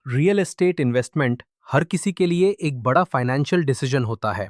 Real estate investment हर किसी के लिए एक बड़ा फाइनेंशियल डिसीजन होता है।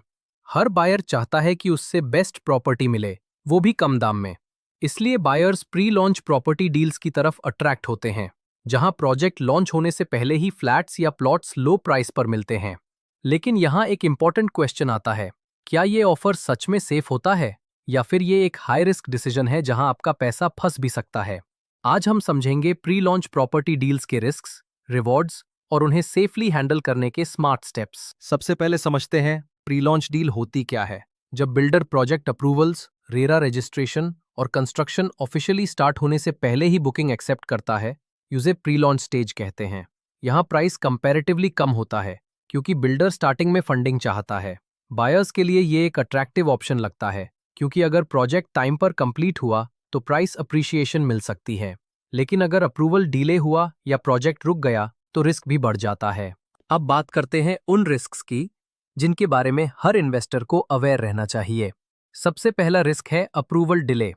हर बायर चाहता है कि उससे बेस्ट प्रॉपर्टी मिले, वो भी कम दाम में। इसलिए buyers pre launch property deals की तरफ अट्रैक्ट होते हैं, जहां प्रोजेक्ट लॉन्च होने से पहले ही फ्लैट्स या प्लॉट्स लो प्राइस पर मिलते हैं। लेकिन यहां एक इंपॉर्टेंट क्वेश्चन आता है, क्या ये ऑफर सच में सेफ होता है या फिर ये एक हाई रिस्क डिसीजन है जहां आपका पैसा फंस भी सकता है। आज हम समझेंगे प्री लॉन्च प्रॉपर्टी डील्स के रिस्क्स, रिवॉर्ड्स और उन्हें सेफली हैंडल करने के स्मार्ट स्टेप्स। सबसे पहले समझते हैं प्री लॉन्च डील होती क्या है। जब builder project approvals, RERA registration और कंस्ट्रक्शन ऑफिशियली स्टार्ट होने से पहले ही बुकिंग एक्सेप्ट करता है, उसे प्री लॉन्च स्टेज कहते हैं। यहाँ प्राइस कंपैरेटिवली कम होता है क्योंकि बिल्डर स्टार्टिंग में फंडिंग चाहता है। बायर्स के लिए ये एक अट्रैक्टिव ऑप्शन लगता है क्योंकि अगर प्रोजेक्ट टाइम पर कंप्लीट हुआ तो प्राइस अप्रिशिएशन मिल सकती है। लेकिन अगर अप्रूवल डिले हुआ या प्रोजेक्ट रुक गया तो रिस्क भी बढ़ जाता है। अब बात करते हैं उन रिस्क्स की जिनके बारे में हर इन्वेस्टर को अवेयर रहना चाहिए। सबसे पहला रिस्क है अप्रूवल डिले।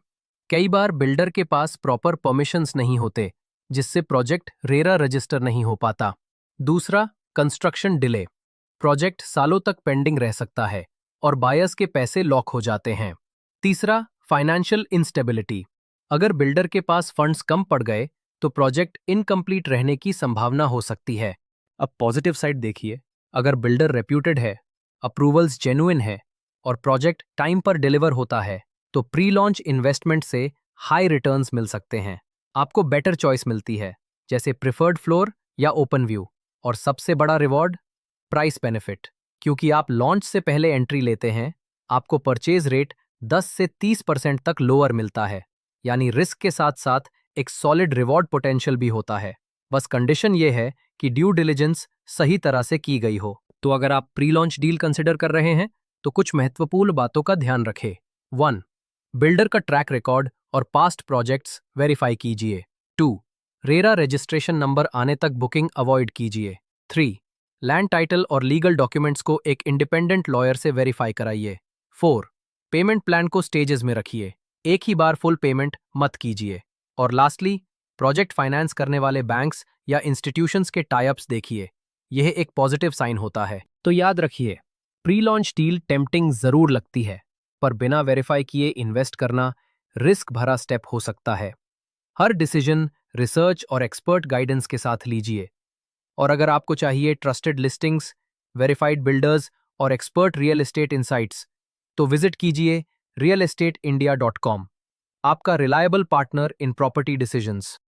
कई बार बिल्डर के पास प्रॉपर परमिशंस नहीं होते, जिससे प्रोजेक्ट रेरा रजिस्टर नहीं हो पाता। दूसरा, कंस्ट्रक्शन डिले। प्रोजेक्ट सालों तक पेंडिंग रह सकता है और बायर्स के पैसे लॉक हो जाते हैं। तीसरा, फाइनेंशियल इंस्टेबिलिटी। अगर बिल्डर के पास फंड्स कम पड़ गए तो प्रोजेक्ट इनकम्प्लीट रहने की संभावना हो सकती है। अब पॉजिटिव साइड देखिए, अगर बिल्डर रेप्यूटेड है, अप्रूवल्स जेन्युइन है और प्रोजेक्ट टाइम पर डिलीवर होता है तो प्री लॉन्च इन्वेस्टमेंट से हाई रिटर्न्स मिल सकते हैं। आपको बेटर चॉइस मिलती है, जैसे प्रिफर्ड फ्लोर या ओपन व्यू। और सबसे बड़ा रिवॉर्ड, प्राइस बेनिफिट। क्योंकि आप लॉन्च से पहले एंट्री लेते हैं, आपको परचेज रेट 10 से 30% तक लोअर मिलता है, यानी रिस्क के साथ साथ एक सॉलिड रिवॉर्ड पोटेंशियल भी होता है। बस कंडीशन ये है कि ड्यू डिलिजेंस सही तरह से की गई हो। तो अगर आप प्री लॉन्च डील कंसिडर कर रहे हैं तो कुछ महत्वपूर्ण बातों का ध्यान रखें। 1. बिल्डर का ट्रैक रिकॉर्ड और पास्ट प्रोजेक्ट्स वेरीफाई कीजिए। 2. रेरा रजिस्ट्रेशन नंबर आने तक बुकिंग अवॉइड कीजिए। 3. लैंड टाइटल और लीगल डॉक्यूमेंट्स को एक इंडिपेंडेंट लॉयर से वेरीफाई कराइए। 4. पेमेंट प्लान को स्टेजेस में रखिए, एक ही बार फुल पेमेंट मत कीजिए। और लास्टली, प्रोजेक्ट फाइनेंस करने वाले बैंक्स या इंस्टीट्यूशंस के टाई-अप्स देखिए, यह एक पॉजिटिव साइन होता है। तो याद रखिए, प्री लॉन्च डील टेम्पटिंग जरूर लगती है, पर बिना वेरीफाई किए इन्वेस्ट करना रिस्क भरा स्टेप हो सकता है। हर डिसीजन रिसर्च और एक्सपर्ट गाइडेंस के साथ लीजिए। और अगर आपको चाहिए ट्रस्टेड लिस्टिंग्स, वेरीफाइड बिल्डर्स और एक्सपर्ट रियल एस्टेट इंसाइट्स, तो विजिट कीजिए realestateIndia.com, आपका reliable partner in property decisions.